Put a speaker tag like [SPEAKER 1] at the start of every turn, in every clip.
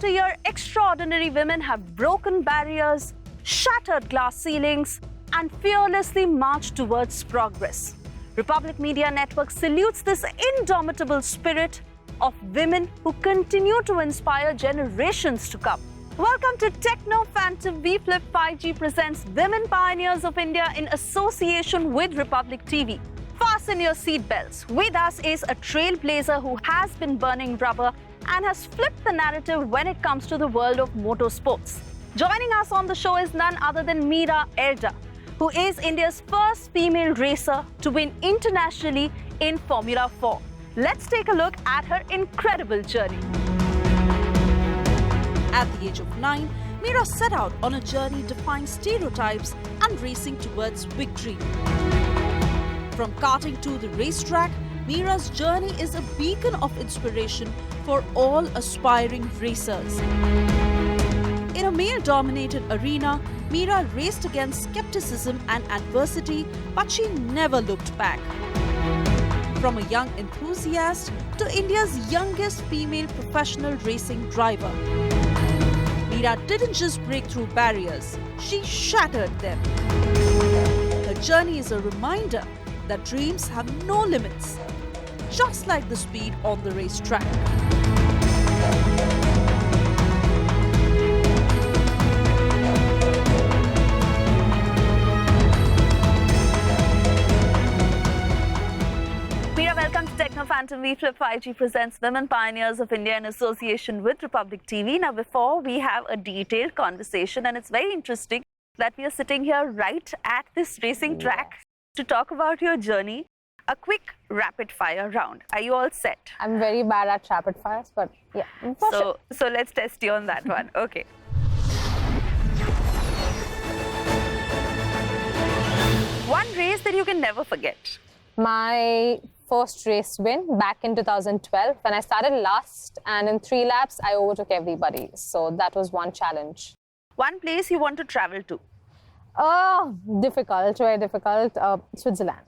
[SPEAKER 1] after year, extraordinary women have broken barriers, shattered glass ceilings, and fearlessly marched towards progress. Republic Media Network salutes this indomitable spirit of women who continue to inspire generations to come. Welcome to Tecno Phantom V Flip 5G presents Women Pioneers of India in association with Republic TV. Fasten your seatbelts. With us is a trailblazer who has been burning rubber and has flipped the narrative when it comes to the world of motorsports. Joining us on the show is none other than Mira Erda, who is India's first female racer to win internationally in Formula 4. Let's take a look at her incredible journey.
[SPEAKER 2] At the age of 9, Mira set out on a journey defying stereotypes and racing towards victory. From karting to the racetrack, Mira's journey is a beacon of inspiration for all aspiring racers. In a male-dominated arena, Mira raced against skepticism and adversity, but she never looked back. From a young enthusiast to India's youngest female professional racing driver, Mira didn't just break through barriers, she shattered them. Her journey is a reminder that dreams have no limits, just like the speed on the racetrack.
[SPEAKER 1] Mira, welcome to Tecno Phantom V Flip 5G presents Women Pioneers of India in association with Republic TV. Now, before we have a detailed conversation, and it's very interesting that we are sitting here right at this racing track to talk about your journey. A quick rapid fire round. Are you all set?
[SPEAKER 3] I'm very bad at rapid fires, but yeah.
[SPEAKER 1] So let's test you on that one. Okay. One race that you can never forget.
[SPEAKER 3] My first race win back in 2012 when I started last, and in 3 laps I overtook everybody. So that was one challenge.
[SPEAKER 1] One place you want to travel to.
[SPEAKER 3] Difficult, very difficult. Switzerland.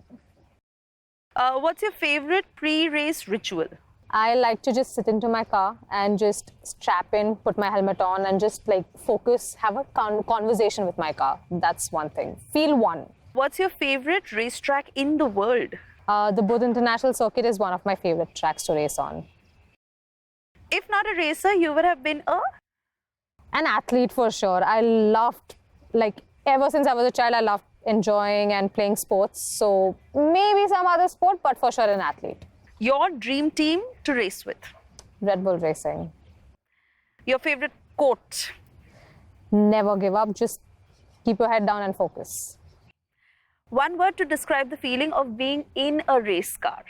[SPEAKER 1] What's your favorite pre-race ritual?
[SPEAKER 3] I like to just sit into my car and just strap in, put my helmet on, and just like focus, have a conversation with my car. That's one thing. Feel one.
[SPEAKER 1] What's your favorite racetrack in the world?
[SPEAKER 3] The Bodh International Circuit is one of my favorite tracks to race on.
[SPEAKER 1] If not a racer, you would have been
[SPEAKER 3] an athlete for sure. I loved, ever since I was a child, I loved enjoying and playing sports. So maybe some other sport, but for sure an athlete.
[SPEAKER 1] Your dream team to race with?
[SPEAKER 3] Red Bull Racing.
[SPEAKER 1] Your favorite quote?
[SPEAKER 3] Never give up. Just keep your head down and focus.
[SPEAKER 1] One word to describe the feeling of being in a race car?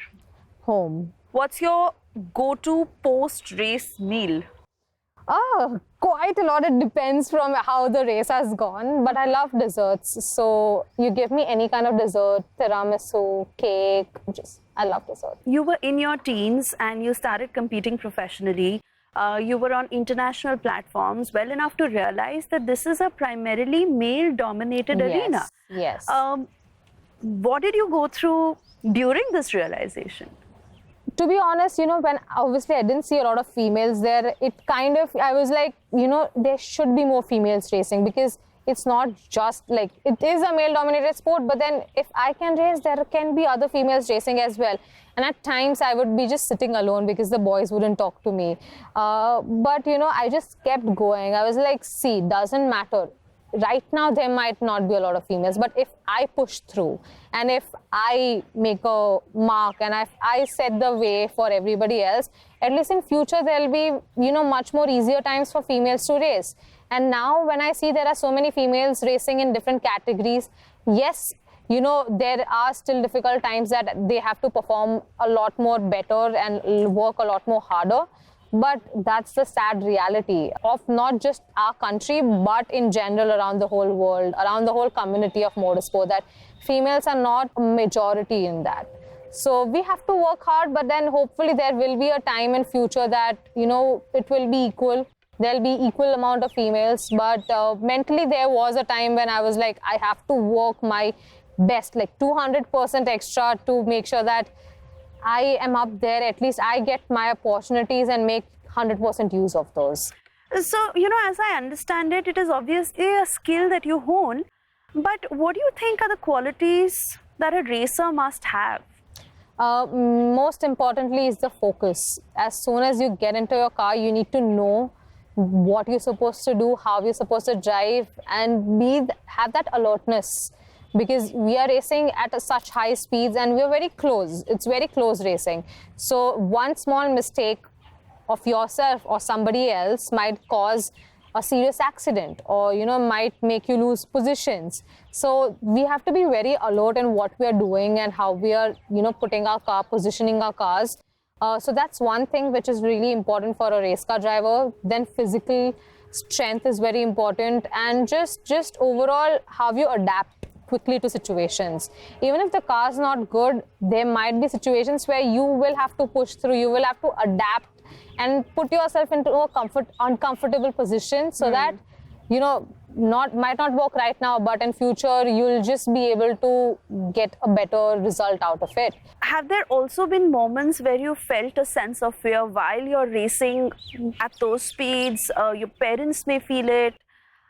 [SPEAKER 3] Home.
[SPEAKER 1] What's your go-to post-race meal?
[SPEAKER 3] Quite a lot. It depends from how the race has gone, but I love desserts. So you give me any kind of dessert, tiramisu, cake, I love dessert.
[SPEAKER 1] You were in your teens and you started competing professionally. You were on international platforms well enough to realize that this is a primarily male-dominated arena.
[SPEAKER 3] Yes.
[SPEAKER 1] What did you go through during this realization?
[SPEAKER 3] To be honest, when obviously I didn't see a lot of females there, I was like, there should be more females racing, because it's not just it is a male-dominated sport, but then if I can race, there can be other females racing as well. And at times I would be just sitting alone because the boys wouldn't talk to me. But, I just kept going. I was like, see, doesn't matter. Right now, there might not be a lot of females, but if I push through and if I make a mark and if I set the way for everybody else, at least in future, there'll be, much more easier times for females to race. And now when I see there are so many females racing in different categories, yes, there are still difficult times that they have to perform a lot more better and work a lot more harder. But that's the sad reality of not just our country, but in general around the whole world, around the whole community of motorsport, that females are not a majority in that. So we have to work hard, but then hopefully there will be a time in future that, it will be equal. There'll be equal amount of females, but mentally there was a time when I was like, I have to work my best, 200% extra to make sure that I am up there. At least I get my opportunities and make 100% use of those.
[SPEAKER 1] So, as I understand it, it is obviously a skill that you hone. But what do you think are the qualities that a racer must have?
[SPEAKER 3] Most importantly is the focus. As soon as you get into your car, you need to know what you're supposed to do, how you're supposed to drive, and have that alertness, because we are racing at such high speeds and we're very close. It's very close racing. So one small mistake of yourself or somebody else might cause a serious accident, or might make you lose positions. So we have to be very alert in what we are doing and how we are putting our car, positioning our cars. So that's one thing which is really important for a race car driver. Then physical strength is very important, and just overall how you adapt quickly to situations. Even if the car is not good, there might be situations where you will have to push through, you will have to adapt and put yourself into a uncomfortable position, so that might not work right now, but in future you'll just be able to get a better result out of it.
[SPEAKER 1] Have there also been moments where you felt a sense of fear while you're racing at those speeds? Your parents may feel it.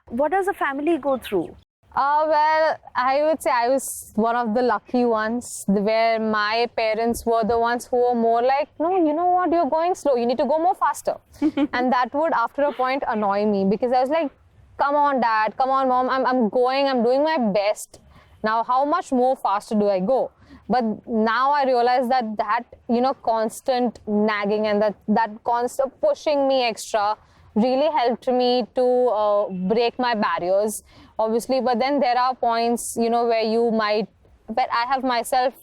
[SPEAKER 1] What does the family go through?
[SPEAKER 3] Well, I would say I was one of the lucky ones, where my parents were the ones who were more like, no, you know what, you're going slow, you need to go more faster. And that would, after a point, annoy me, because I was like, come on, Dad, come on, Mom, I'm doing my best. Now, how much more faster do I go? But now I realize that constant nagging and that constant pushing me extra really helped me to break my barriers, obviously. But then there are points, where I have myself,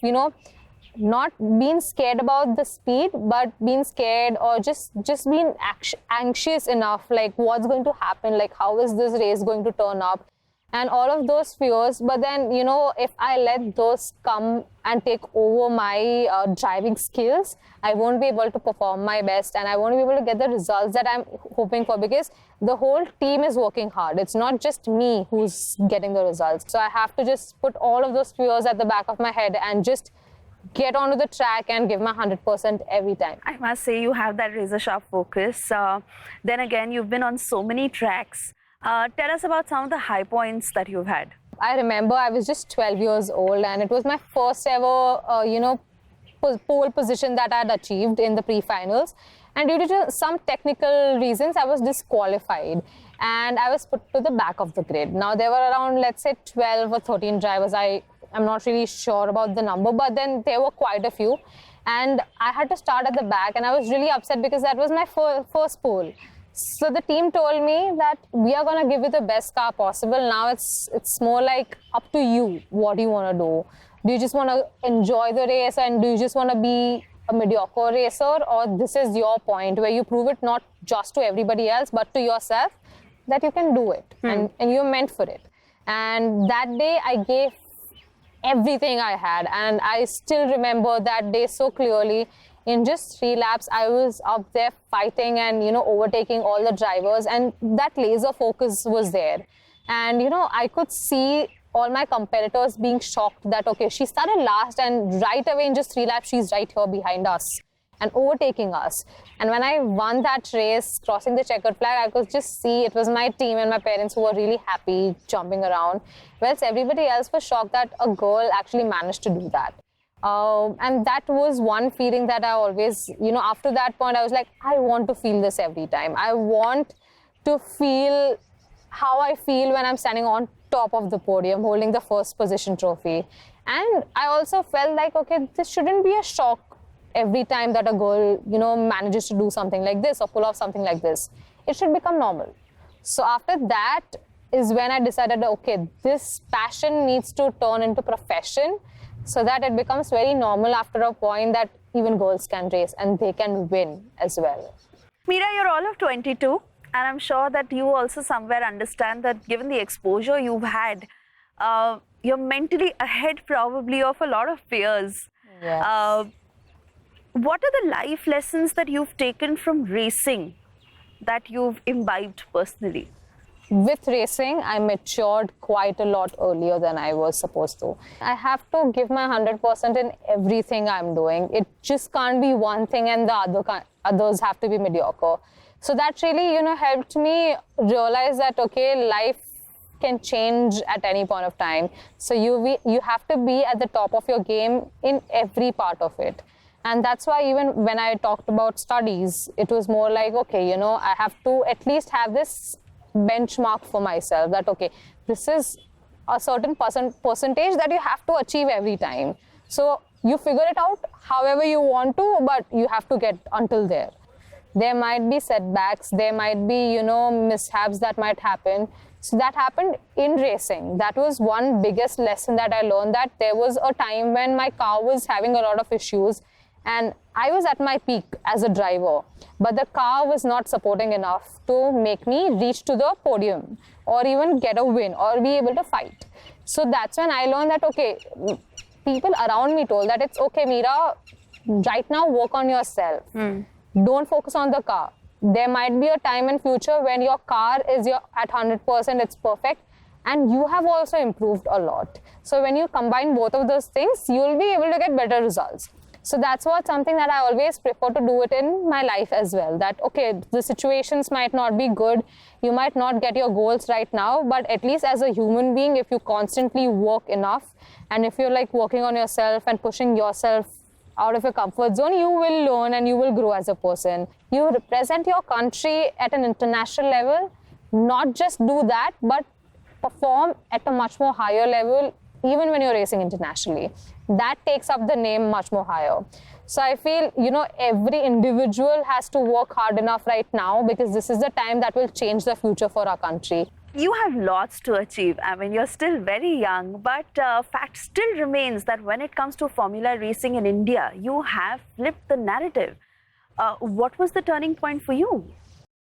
[SPEAKER 3] not been scared about the speed, but been scared or just been anxious enough, like what's going to happen, like how is this race going to turn up, and all of those fears. But then, if I let those come and take over my driving skills, I won't be able to perform my best, and I won't be able to get the results that I'm hoping for, because the whole team is working hard. It's not just me who's getting the results. So I have to just put all of those fears at the back of my head and just get onto the track and give my 100% every time.
[SPEAKER 1] I must say you have that razor sharp focus. Then again, you've been on so many tracks. Tell us about some of the high points that you've had.
[SPEAKER 3] I remember I was just 12 years old, and it was my first ever, pole position that I had achieved in the pre-finals. And due to some technical reasons, I was disqualified and I was put to the back of the grid. Now, there were around, let's say, 12 or 13 drivers. I'm not really sure about the number, but then there were quite a few. And I had to start at the back, and I was really upset because that was my first pole. So the team told me that we are going to give you the best car possible. Now it's more like up to you what you want to do. Do you just want to enjoy the race, and do you just want to be a mediocre racer, or this is your point where you prove it not just to everybody else but to yourself that you can do it and you're meant for it. And that day I gave everything I had, and I still remember that day so clearly. In just 3 laps, I was up there fighting and, overtaking all the drivers, and that laser focus was there. And, I could see all my competitors being shocked that, okay, she started last, and right away in just 3 laps, she's right here behind us and overtaking us. And when I won that race, crossing the checkered flag, I could just see it was my team and my parents who were really happy, jumping around. Whilst everybody else was shocked that a girl actually managed to do that. And that was one feeling that I always, after that point, I was like, I want to feel this every time. I want to feel how I feel when I'm standing on top of the podium, holding the first position trophy. And I also felt like, okay, this shouldn't be a shock every time that a girl, manages to do something like this or pull off something like this. It should become normal. So after that is when I decided, okay, this passion needs to turn into profession, so that it becomes very normal after a point that even girls can race and they can win as well.
[SPEAKER 1] Mira, you're all of 22, and I'm sure that you also somewhere understand that given the exposure you've had, you're mentally ahead probably of a lot of peers.
[SPEAKER 3] Yes.
[SPEAKER 1] What are the life lessons that you've taken from racing that you've imbibed personally?
[SPEAKER 3] With racing, I matured quite a lot earlier than I was supposed to. I have to give my 100% in everything I'm doing. It just can't be one thing and the others have to be mediocre. So that really, helped me realize that, okay, life can change at any point of time. So you have to be at the top of your game in every part of it. And that's why even when I talked about studies, it was more like, okay, I have to at least have this benchmark for myself that, okay, this is a certain percentage that you have to achieve every time. So you figure it out however you want to, but you have to get until there. There might be setbacks, there might be, mishaps that might happen. So that happened in racing. That was one biggest lesson that I learned, that there was a time when my car was having a lot of issues and I was at my peak as a driver, but the car was not supporting enough to make me reach to the podium or even get a win or be able to fight. So that's when I learned that, okay, people around me told that it's okay, Mira, right now work on yourself. Don't focus on the car. There might be a time in future when your car is at 100%, it's perfect, and you have also improved a lot. So when you combine both of those things, you'll be able to get better results. So that's something that I always prefer to do it in my life as well. That, okay, the situations might not be good, you might not get your goals right now, but at least as a human being, if you constantly work enough, and if you're like working on yourself and pushing yourself out of your comfort zone, you will learn and you will grow as a person. You represent your country at an international level, not just do that, but perform at a much more higher level, even when you're racing internationally. That takes up the name much more higher. So I feel, every individual has to work hard enough right now, because this is the time that will change the future for our country.
[SPEAKER 1] You have lots to achieve. I mean, you're still very young, but fact still remains that when it comes to Formula racing in India, you have flipped the narrative. What was the turning point for you?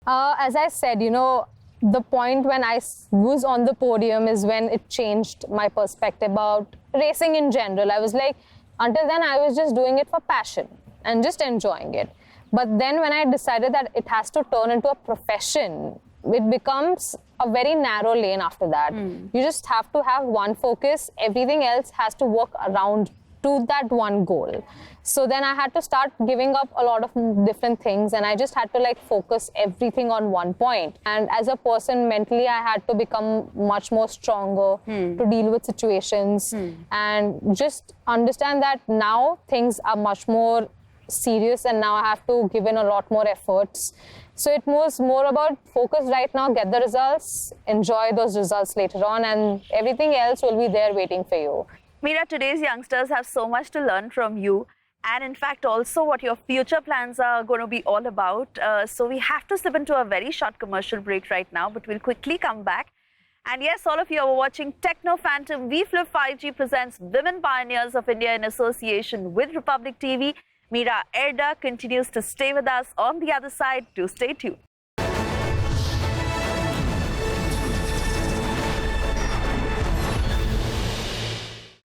[SPEAKER 3] As I said, the point when I was on the podium is when it changed my perspective about racing in general. I was like, until then I was just doing it for passion and just enjoying it. But then when I decided that it has to turn into a profession, it becomes a very narrow lane after that. You just have to have one focus. Everything else has to work around to that one goal. So then I had to start giving up a lot of different things, and I just had to focus everything on one point. And as a person, mentally, I had to become much more stronger to deal with situations and just understand that now things are much more serious, and now I have to give in a lot more efforts. So it was more about focus right now, get the results, enjoy those results later on, and everything else will be there waiting for you.
[SPEAKER 1] Mira, today's youngsters have so much to learn from you, and in fact also what your future plans are going to be all about. So we have to slip into a very short commercial break right now, but we'll quickly come back. And yes, all of you are watching Tecno Phantom V-Flip 5G presents Women Pioneers of India in association with Republic TV. Mira Erda continues to stay with us on the other side. Do stay tuned.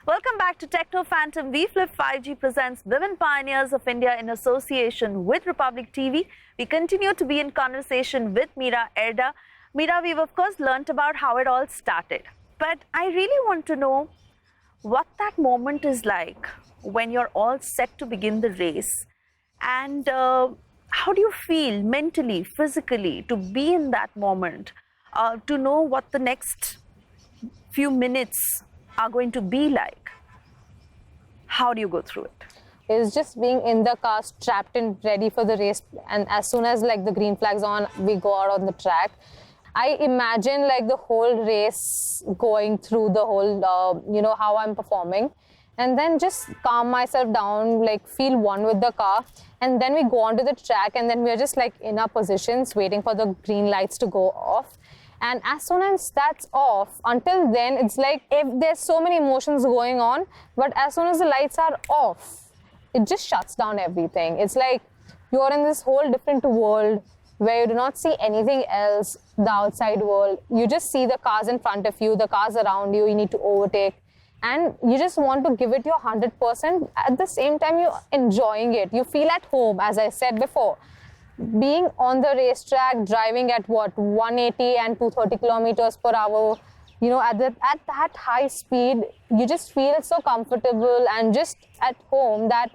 [SPEAKER 1] Welcome back to Tecno Phantom V-Flip 5G presents Women Pioneers of India in association with Republic TV. We continue to be in conversation with Mira Erda. Mira, we've of course learnt about how it all started. But I really want to know what that moment is like when you're all set to begin the race. And how do you feel mentally, physically, to be in that moment, to know what the next few minutes are going to be like? How do you go through it?
[SPEAKER 3] It's just being in the car, strapped in, ready for the race, and as soon as the green flag's on, we go out on the track. I imagine the whole race going through the whole, how I'm performing, and then just calm myself down, feel one with the car, and then we go onto the track, and then we're just in our positions waiting for the green lights to go off. And as soon as that's off, until then, it's if there's so many emotions going on, but as soon as the lights are off, it just shuts down everything. It's you're in this whole different world where you do not see anything else, the outside world. You just see the cars in front of you, the cars around you, you need to overtake. And you just want to give it your 100%. At the same time, you're enjoying it. You feel at home, as I said before. Being on the racetrack, driving at 180 and 230 kilometers per hour, at that high speed, you just feel so comfortable and just at home that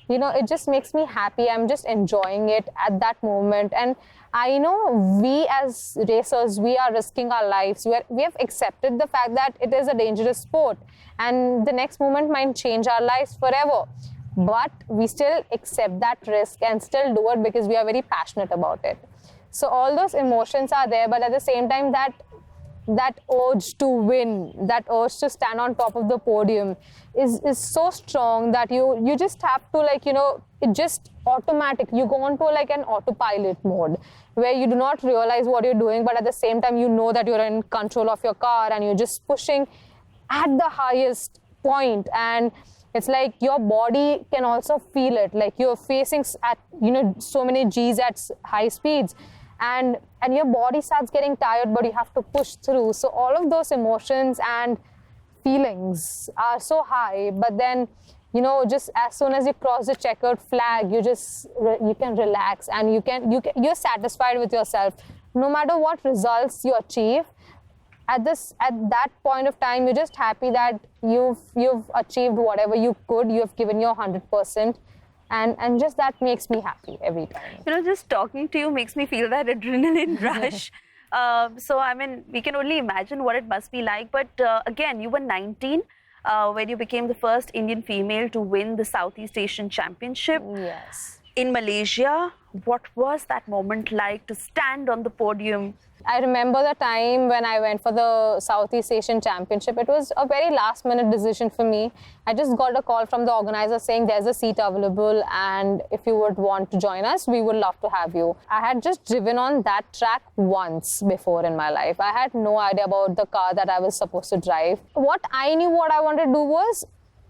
[SPEAKER 3] it just makes me happy. I'm just enjoying it at that moment. And I know we as racers, we are risking our lives. We have accepted the fact that it is a dangerous sport and the next moment might change our lives forever. But we still accept that risk and still do it because we are very passionate about it. So all those emotions are there, but at the same time, that urge to win, that urge to stand on top of the podium is so strong that you just have to, like, it just automatic. You go on to like an autopilot mode where you do not realize what you're doing, but at the same time, you know that you're in control of your car and you're just pushing at the highest point. And it's like your body can also feel it, like you're facing at, so many G's at high speeds. And your body starts getting tired, but you have to push through. So all of those emotions and feelings are so high. But then, just as soon as you cross the checkered flag, you can relax and you're satisfied with yourself. No matter what results you achieve, at that point of time, you're just happy that you've achieved whatever you could. You have given your 100%. And just that makes me happy every time.
[SPEAKER 1] Just talking to you makes me feel that adrenaline rush. So, I mean, we can only imagine what it must be like. But again, you were 19 when you became the first Indian female to win the Southeast Asian Championship.
[SPEAKER 3] Yes.
[SPEAKER 1] In Malaysia. What was that moment like to stand on the podium?
[SPEAKER 3] I remember the time when I went for the Southeast Asian Championship. It was a very last-minute decision for me. I just got a call from the organizer saying there's a seat available and if you would want to join us, we would love to have you. I had just driven on that track once before in my life. I had no idea about the car that I was supposed to drive. What I knew what I wanted to do was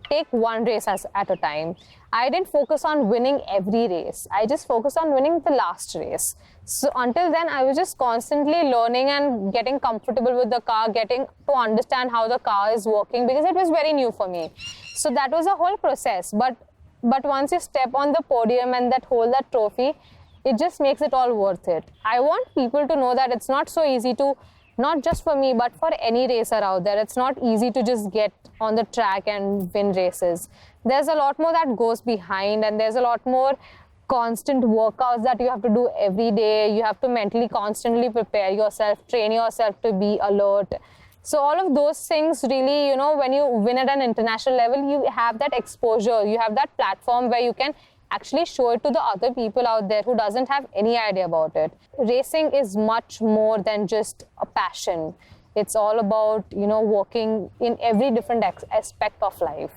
[SPEAKER 3] take one race at a time. I didn't focus on winning every race. I just focused on winning the last race. So until then, I was just constantly learning and getting comfortable with the car, getting to understand how the car is working because it was very new for me. So that was a whole process. But once you step on the podium and hold that trophy, it just makes it all worth it. I want people to know that it's not so easy to, not just for me, but for any racer out there. It's not easy to just get on the track and win races. There's a lot more that goes behind, and there's a lot more constant workouts that you have to do every day. You have to mentally constantly prepare yourself, train yourself to be alert. So all of those things really, when you win at an international level, you have that exposure, you have that platform where you can actually show it to the other people out there who doesn't have any idea about it. Racing is much more than just a passion. It's all about, working in every different aspect of life.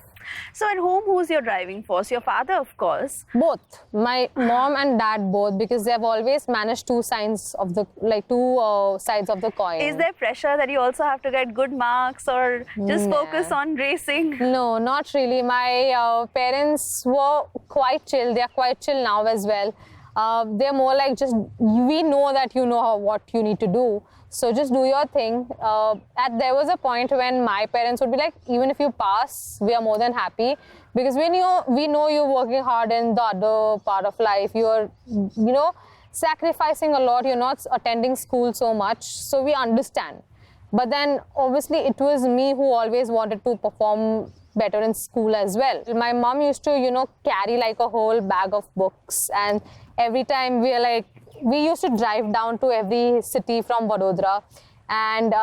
[SPEAKER 1] So at home, who's your driving force? Your father, of course.
[SPEAKER 3] Both. My mom and dad both, because they've always managed two sides of the coin.
[SPEAKER 1] Is there pressure that you also have to get good marks or just focus on racing?
[SPEAKER 3] No, not really. My parents were quite chill. They're quite chill now as well. They're more like just, we know that you know what you need to do. So just do your thing. There was a point when my parents would be like, even if you pass, we are more than happy. Because we know you're working hard in the other part of life. You're, sacrificing a lot. You're not attending school so much. So we understand. But then obviously it was me who always wanted to perform better in school as well. My mom used to, carry like a whole bag of books. And every time we used to drive down to every city from Vadodara, and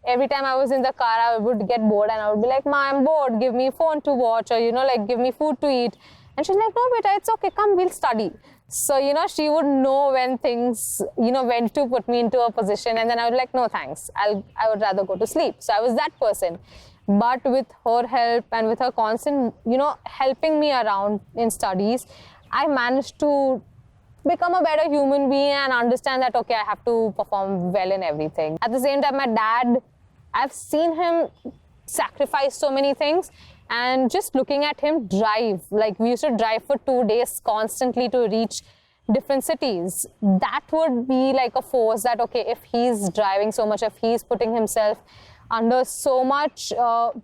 [SPEAKER 3] every time I was in the car, I would get bored and I would be like, Ma, I'm bored, give me phone to watch, or, give me food to eat. And she's like, no, beta, it's okay, come, we'll study. So, she would know when things, when to put me into a position, and then I would be like, no, thanks, I would rather go to sleep. So I was that person. But with her help and with her constant, helping me around in studies, I managed to become a better human being and understand that, okay, I have to perform well in everything. At the same time, my dad, I've seen him sacrifice so many things, and just looking at him drive, like we used to drive for 2 days constantly to reach different cities. That would be like a force that, okay, if he's driving so much, if he's putting himself under so much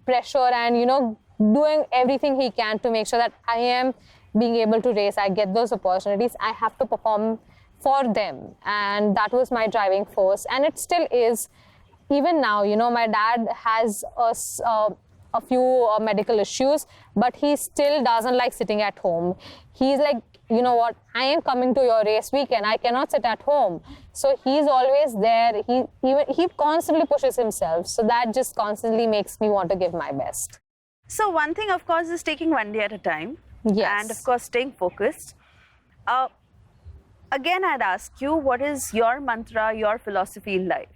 [SPEAKER 3] pressure and, doing everything he can to make sure that I am being able to race, I get those opportunities, I have to perform for them. And that was my driving force. And it still is. Even now, my dad has a a few medical issues, but he still doesn't like sitting at home. He's like, you know what, I am coming to your race weekend, I cannot sit at home. So he's always there. He constantly pushes himself. So that just constantly makes me want to give my best.
[SPEAKER 1] So one thing, of course, is taking one day at a time.
[SPEAKER 3] Yes.
[SPEAKER 1] And of course, staying focused. Again, I'd ask you, what is your mantra, your philosophy in life?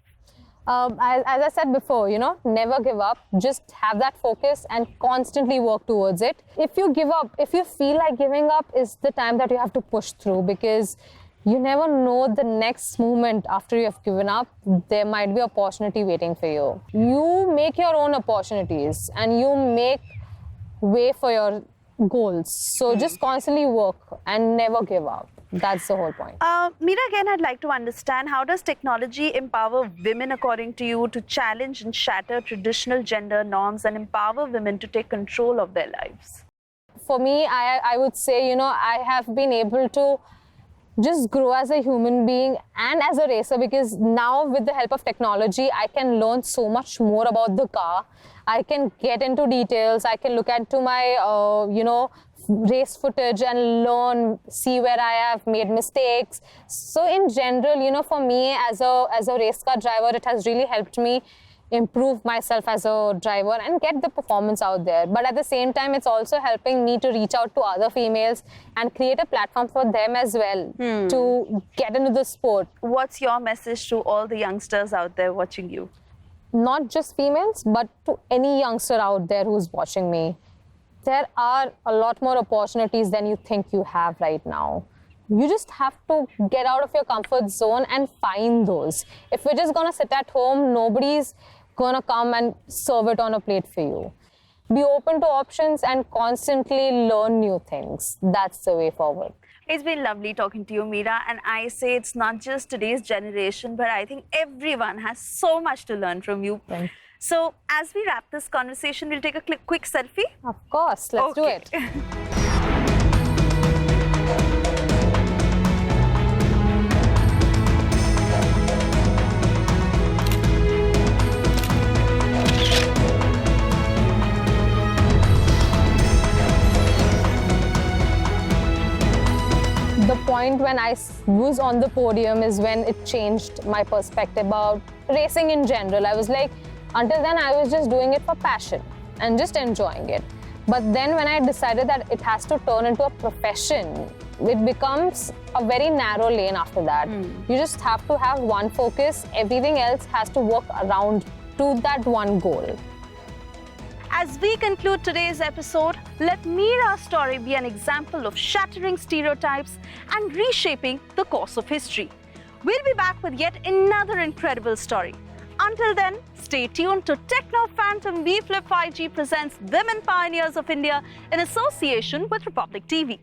[SPEAKER 3] As I said before, you know, never give up. Just have that focus and constantly work towards it. If you give up, if you feel like giving up, is the time that you have to push through, because you never know the next moment after you have given up, there might be opportunity waiting for you. You make your own opportunities and you make way for your goals. So just constantly work and never give up. That's the whole point.
[SPEAKER 1] Mira, again, I'd like to understand, how does technology empower women, according to you, to challenge and shatter traditional gender norms and empower women to take control of their lives?
[SPEAKER 3] For me, I would say, you know, I have been able to just grow as a human being and as a racer, because now with the help of technology, I can learn so much more about the car. I can get into details. I can look into my, you know, race footage and learn, see where I have made mistakes. So in general, you know, for me as a race car driver, it has really helped me improve myself as a driver and get the performance out there. But at the same time, it's also helping me to reach out to other females and create a platform for them as well to get into the sport.
[SPEAKER 1] What's your message to all the youngsters out there watching you?
[SPEAKER 3] Not just females, but to any youngster out there who's watching me. There are a lot more opportunities than you think you have right now. You just have to get out of your comfort zone and find those. If you're just gonna sit at home, nobody's gonna come and serve it on a plate for you. Be open to options and constantly learn new things. That's the way forward.
[SPEAKER 1] It's been lovely talking to you, Mira, and I say it's not just today's generation, but I think everyone has so much to learn from you.
[SPEAKER 3] Thanks.
[SPEAKER 1] So, as we wrap this conversation, we'll take a quick selfie.
[SPEAKER 3] Of course, let's do it. The point when I was on the podium is when it changed my perspective about racing in general. I was like, until then I was just doing it for passion and just enjoying it. But then when I decided that it has to turn into a profession, it becomes a very narrow lane after that. You just have to have one focus. Everything else has to work around to that one goal.
[SPEAKER 1] As we conclude today's episode, let Mira's story be an example of shattering stereotypes and reshaping the course of history. We'll be back with yet another incredible story. Until then, stay tuned to Tecno Phantom V Flip 5G presents Women Pioneers of India in association with Republic TV.